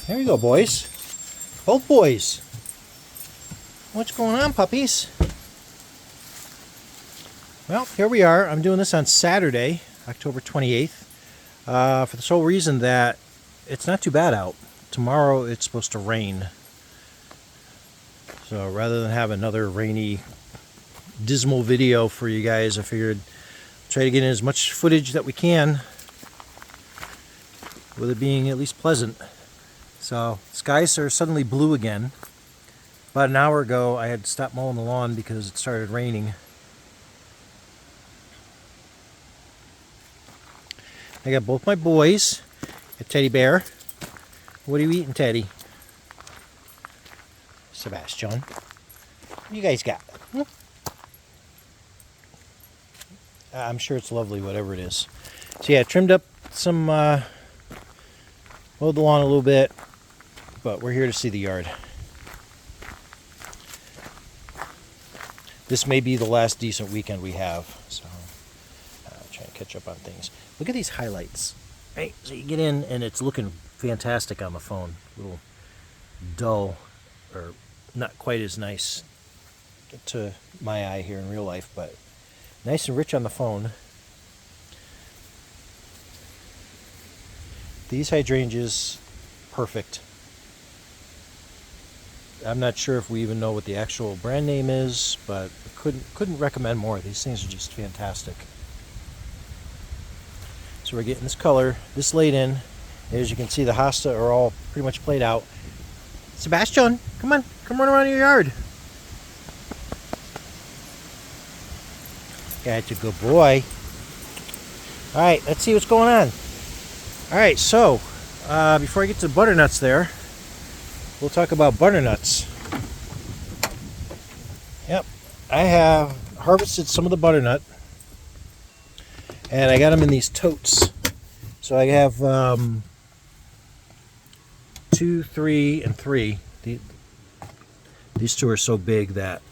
There you go, boys. Both boys. What's going on, puppies? Well, here we are. I'm doing this on Saturday, October 28th, for the sole reason that it's not too bad out. Tomorrow it's supposed to rain. So rather than have another rainy, dismal video for you guys, I figured try to get in as much footage that we can with it being at least pleasant. So skies are suddenly blue again. About an hour ago I had to stop mowing the lawn because it started raining. I got both my boys. A teddy bear. What are you eating, Teddy? Sebastian. What you guys got? I'm sure it's lovely, whatever it is. So yeah, trimmed up some, mowed the lawn a little bit, but we're here to see the yard. This may be the last decent weekend we have, so trying to catch up on things. Look at these highlights. Right, so you get in and it's looking fantastic on the phone. A little dull, or not quite as nice to my eye here in real life, but nice and rich on the phone. These hydrangeas, perfect. I'm not sure if we even know what the actual brand name is, but couldn't recommend more. These things are just fantastic. So we're getting this color this late in. As you can see, the hosta are all pretty much played out. Sebastian, come on, come run around your yard. That's a good boy. All right, let's see what's going on. All right, so before I get to the butternuts there, we'll talk about butternuts. Yep, I have harvested some of the butternut, and I got them in these totes. So I have 2, 3, and 3. These two are so big that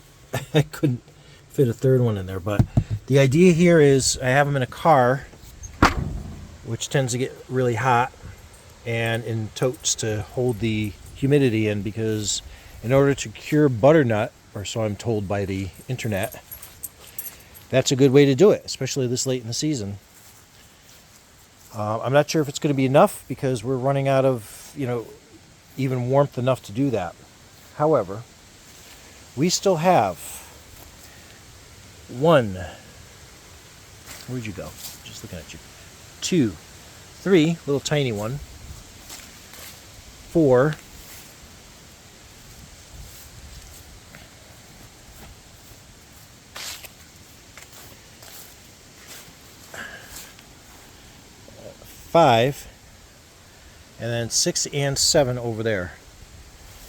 I couldn't fit a third one in there. But the idea here is I have them in a car, which tends to get really hot, and in totes to hold the humidity in, because in order to cure butternut, or so I'm told by the internet, that's a good way to do it, especially this late in the season. I'm not sure if it's going to be enough because we're running out of, even warmth enough to do that. However, we still have one. Where'd you go? Just looking at you. 2, 3, little tiny one. 4. 5, and then 6 and 7 over there.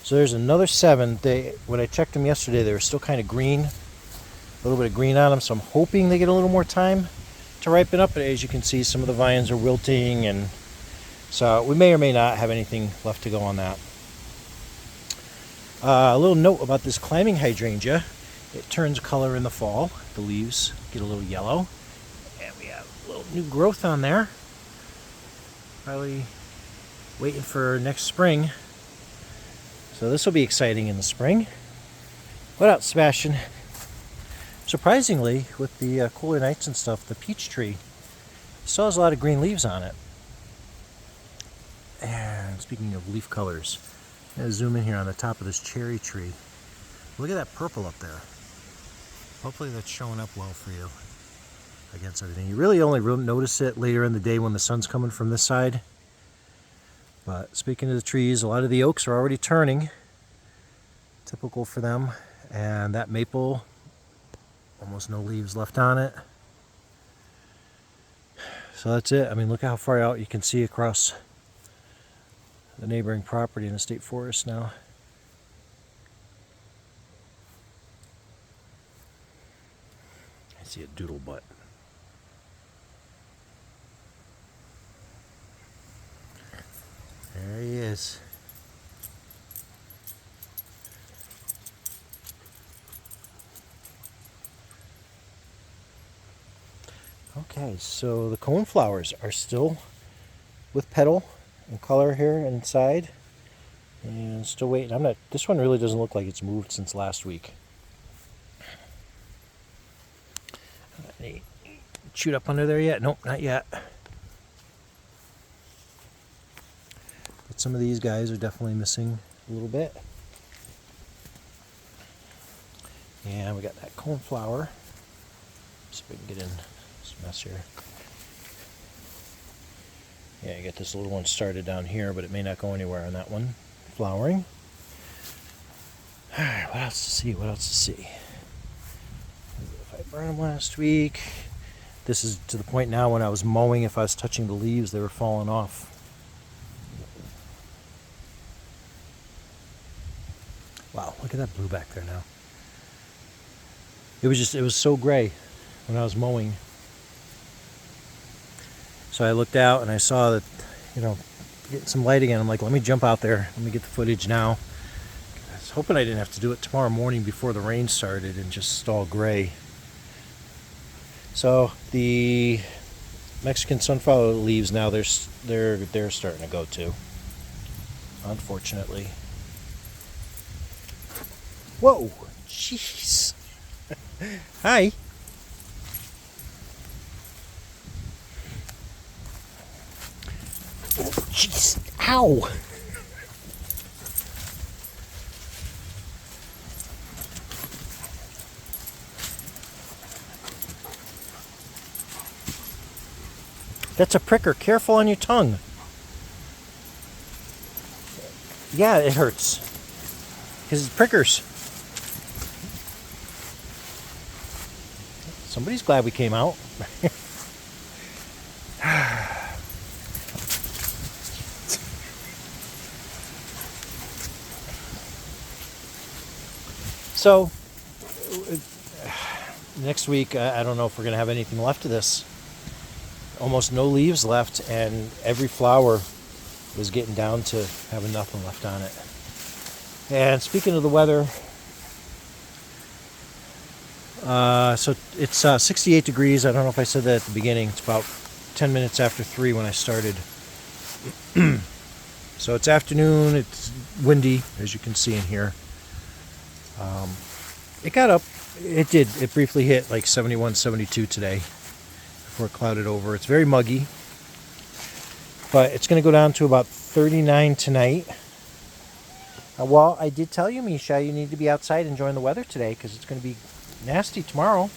So there's another 7. When I checked them yesterday, they were still kind of green, a little bit of green on them. So I'm hoping they get a little more time to ripen up. But as you can see, some of the vines are wilting, and so we may or may not have anything left to go on that. A little note about this climbing hydrangea: it turns color in the fall. The leaves get a little yellow, and we have a little new growth on there. Probably waiting for next spring. So this will be exciting in the spring. What else, Sebastian? Surprisingly, with the cooler nights and stuff, the peach tree still has a lot of green leaves on it. And speaking of leaf colors, I'm going to zoom in here on the top of this cherry tree. Look at that purple up there. Hopefully that's showing up well for you against everything. You really only notice it later in the day when the sun's coming from this side. But speaking of the trees, a lot of the oaks are already turning. Typical for them. And that maple, almost no leaves left on it. So that's it. I mean, look how far out you can see across the neighboring property in the state forest now. I see a doodle butt. There he is. Okay, so the cone flowers are still with petal and color here inside. And still waiting. This one really doesn't look like it's moved since last week. Any chewed up under there yet? Nope, not yet. But some of these guys are definitely missing a little bit. And we got that coneflower. See if we can get in this mess here. Yeah, you got this little one started down here, but it may not go anywhere on that one. Flowering. Alright, what else to see? What else to see? If I burned them last week. This is to the point now when I was mowing, if I was touching the leaves, they were falling off. Wow, look at that blue back there now. It was so gray when I was mowing. So I looked out and I saw that, getting some light again. I'm like, let me jump out there. Let me get the footage now. I was hoping I didn't have to do it tomorrow morning before the rain started and just all gray. So the Mexican sunflower leaves now, they're starting to go too, unfortunately. Whoa, jeez. Hi. Oh, jeez. Ow. That's a pricker. Careful on your tongue. Yeah, it hurts. Because it's prickers. Somebody's glad we came out. So, next week, I don't know if we're going to have anything left of this. Almost no leaves left, and every flower was getting down to having nothing left on it. And speaking of the weather, so it's 68 degrees. I don't know if I said that at the beginning. It's about 10 minutes after 3 when I started. So it's afternoon. It's windy, as you can see in here. It got up. It did. It briefly hit like 71, 72 today before it clouded over. It's very muggy. But it's going to go down to about 39 tonight. Well, I did tell you, Misha, you need to be outside enjoying the weather today because it's going to be nasty tomorrow.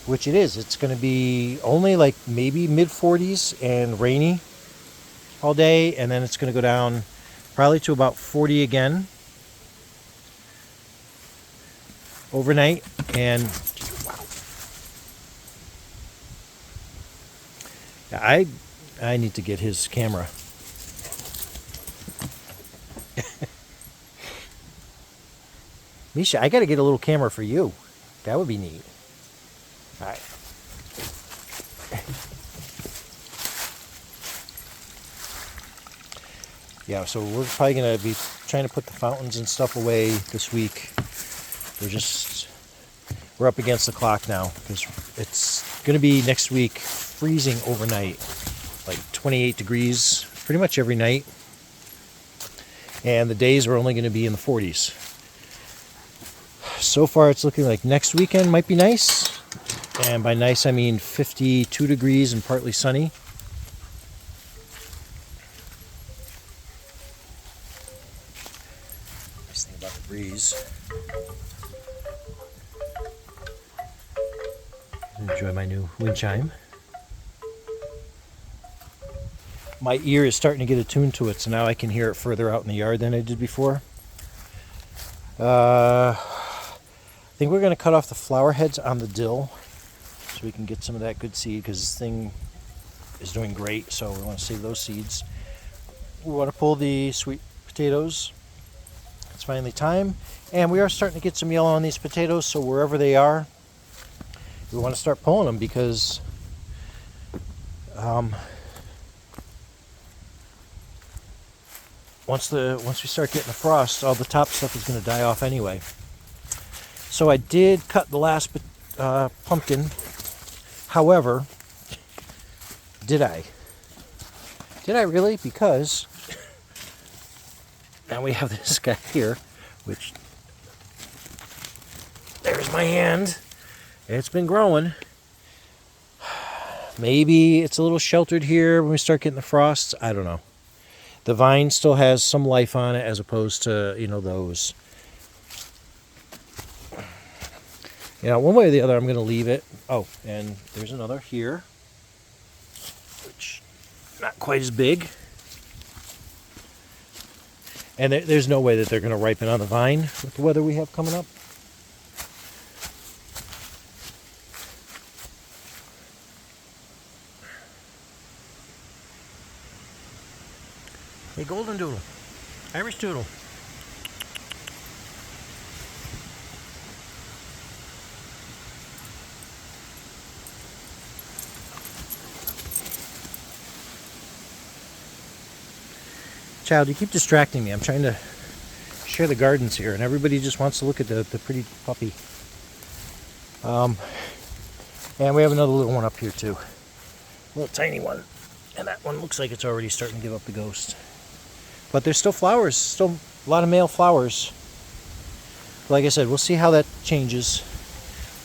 Which it is. It's going to be only like maybe mid-40s and rainy all day. And then it's going to go down probably to about 40 again overnight. And I need to get his camera. Misha, I got to get a little camera for you. That would be neat. All right. Yeah, so we're probably going to be trying to put the fountains and stuff away this week. We're up against the clock now because it's going to be next week freezing overnight, like 28 degrees pretty much every night. And the days are only going to be in the 40s. So far it's looking like next weekend might be nice. And by nice I mean 52 degrees and partly sunny. Nice thing about the breeze. Enjoy my new wind chime. My ear is starting to get attuned to it, so now I can hear it further out in the yard than I did before. I think we're going to cut off the flower heads on the dill so we can get some of that good seed because this thing is doing great, so we want to save those seeds. We want to pull the sweet potatoes. It's finally time. And we are starting to get some yellow on these potatoes, so wherever they are, we want to start pulling them because once we start getting the frost, all the top stuff is going to die off anyway. So I did cut the last pumpkin. However, did I? Did I really? Because Now we have this guy here, which, there's my hand. It's been growing. Maybe it's a little sheltered here when we start getting the frosts. I don't know. The vine still has some life on it as opposed to, those. One way or the other, I'm going to leave it. Oh, and there's another here, which not quite as big. And there's no way that they're going to ripen on the vine with the weather we have coming up. Hey, golden doodle, Irish doodle. Child, you keep distracting me. I'm trying to share the gardens here, and everybody just wants to look at the pretty puppy. And we have another little one up here too. A little tiny one. And that one looks like it's already starting to give up the ghost. But there's still flowers, still a lot of male flowers. Like I said, we'll see how that changes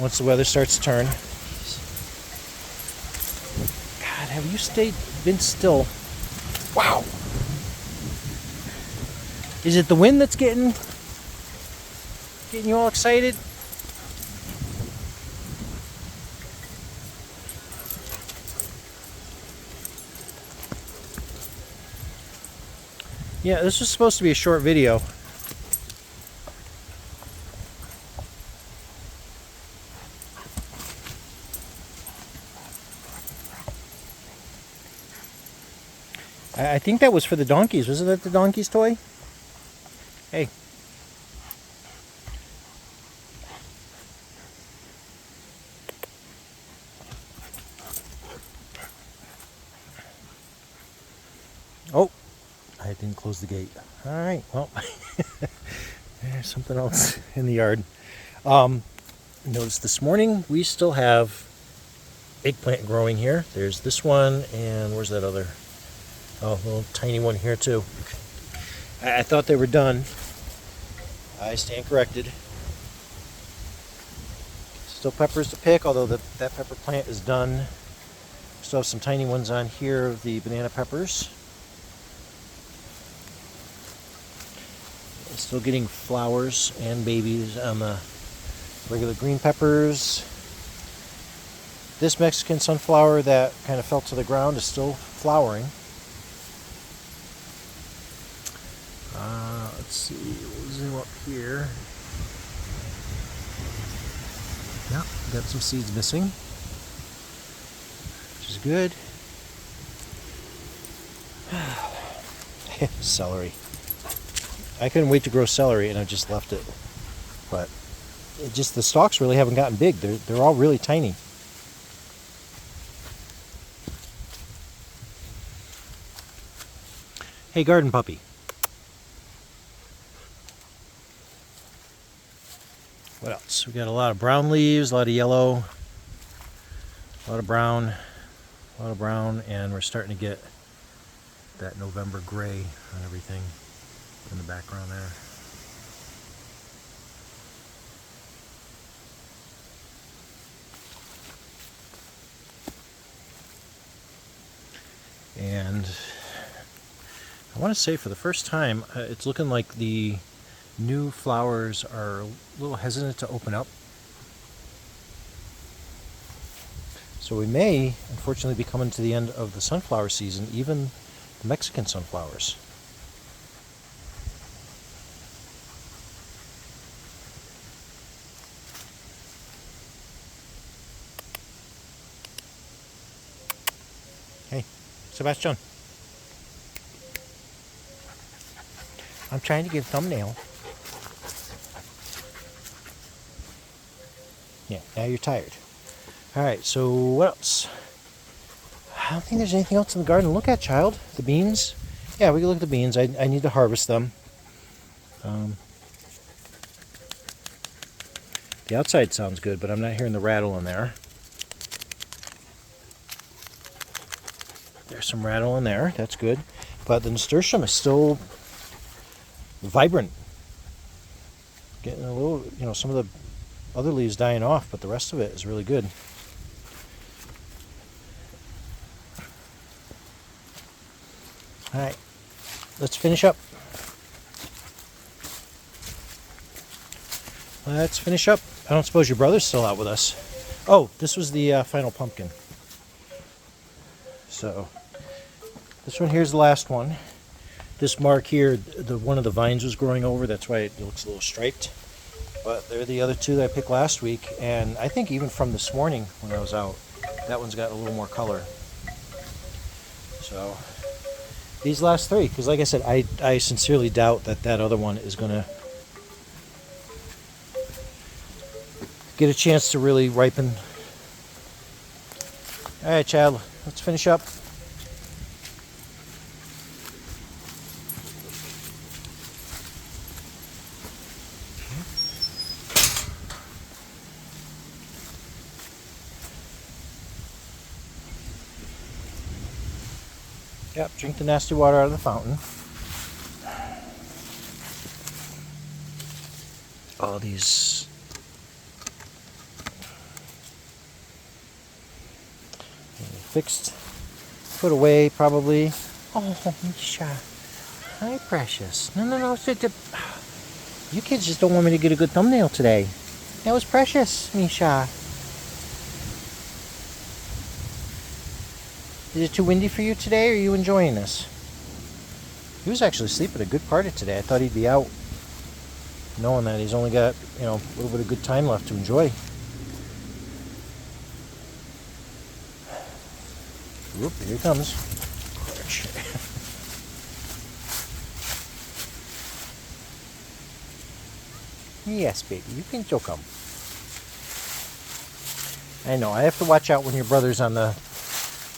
once the weather starts to turn. God, have you been still? Wow. Is it the wind that's getting you all excited? Yeah, this was supposed to be a short video. I think that was for the donkeys. Wasn't that the donkey's toy? Hey. Oh, I didn't close the gate. All right, well, there's something else in the yard. Notice this morning we still have eggplant growing here. There's this one, and where's that other? Oh, a little tiny one here too. I thought they were done. I stand corrected. Still peppers to pick, although that pepper plant is done. Still have some tiny ones on here of the banana peppers. Still getting flowers and babies on the regular green peppers. This Mexican sunflower that kind of fell to the ground is still flowering. Let's see, we'll zoom up here. Yeah, got some seeds missing, which is good. Celery. I couldn't wait to grow celery, and I just left it. But the stalks really haven't gotten big. They're all really tiny. Hey, garden puppy. What else? We got a lot of brown leaves, a lot of yellow, a lot of brown, and we're starting to get that November gray on everything in the background there. And I want to say for the first time, it's looking like the new flowers are a little hesitant to open up. So we may, unfortunately, be coming to the end of the sunflower season, even the Mexican sunflowers. Hey, Sebastian. I'm trying to get a thumbnail. Yeah, now you're tired. Alright, so what else? I don't think there's anything else in the garden to look at, child. The beans? Yeah, we can look at the beans. I need to harvest them. The outside sounds good, but I'm not hearing the rattle in there. There's some rattle in there. That's good. But the nasturtium is still vibrant. Getting a little, some of the other leaves dying off, but the rest of it is really good. All right, let's finish up. Let's finish up. I don't suppose your brother's still out with us. Oh, this was the final pumpkin. So this one here's the last one. This mark here, one of the vines was growing over. That's why it looks a little striped. But they're the other two that I picked last week. And I think even from this morning when I was out, that one's got a little more color. So these last three, because like I said, I sincerely doubt that other one is going to get a chance to really ripen. All right, Chad, let's finish up. Yep, drink the nasty water out of the fountain. All these fixed, put away probably. Oh, Misha. Hi, precious. No. You kids just don't want me to get a good thumbnail today. That was precious, Misha. Is it too windy for you today, or are you enjoying this? He was actually sleeping a good part of today. I thought he'd be out, knowing that he's only got, a little bit of good time left to enjoy. Whoop, here he comes. Yes, baby, you can still come. I know, I have to watch out when your brother's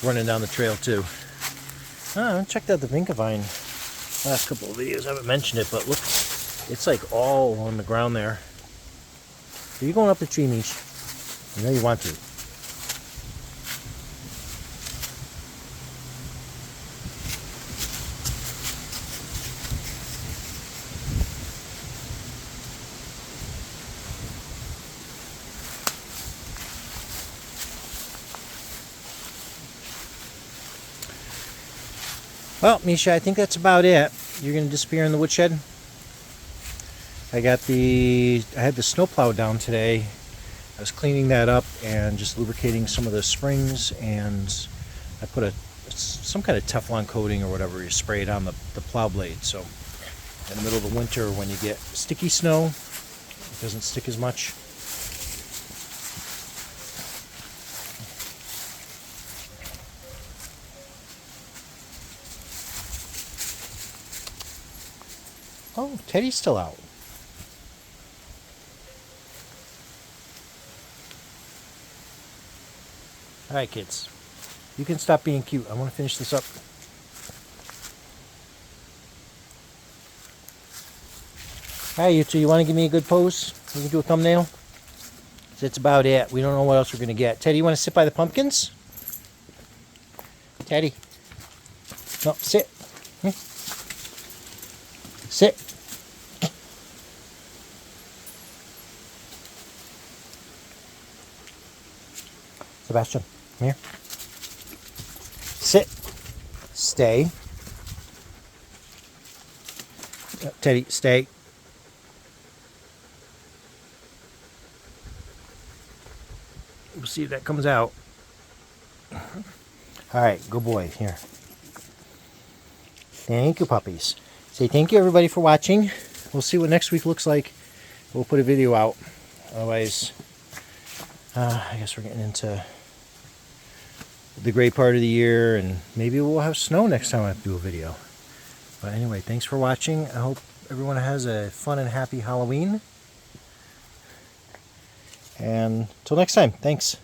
running down the trail too. I checked out the Vinca vine last couple of videos. I haven't mentioned it, but look, it's like all on the ground there. Are you going up the tree, Mish? I know you want to. Well, Misha, I think that's about it. You're going to disappear in the woodshed. I had the snowplow down today. I was cleaning that up and just lubricating some of the springs, and I put some kind of Teflon coating or whatever you spray it on the plow blade. So in the middle of the winter when you get sticky snow, it doesn't stick as much. Oh, Teddy's still out. All right, kids. You can stop being cute. I want to finish this up. All right, you two, you want to give me a good pose? We can do a thumbnail? That's about it. We don't know what else we're going to get. Teddy, you want to sit by the pumpkins? Teddy. No, sit. Sit. Sebastian, come here. Sit. Stay. Teddy, stay. We'll see if that comes out. All right, good boy. Here. Thank you, puppies. Say thank you, everybody, for watching. We'll see what next week looks like. We'll put a video out. Otherwise, I guess we're getting into the gray part of the year, and maybe we'll have snow next time I do a video. But anyway, thanks for watching. I hope everyone has a fun and happy Halloween. And until next time, thanks.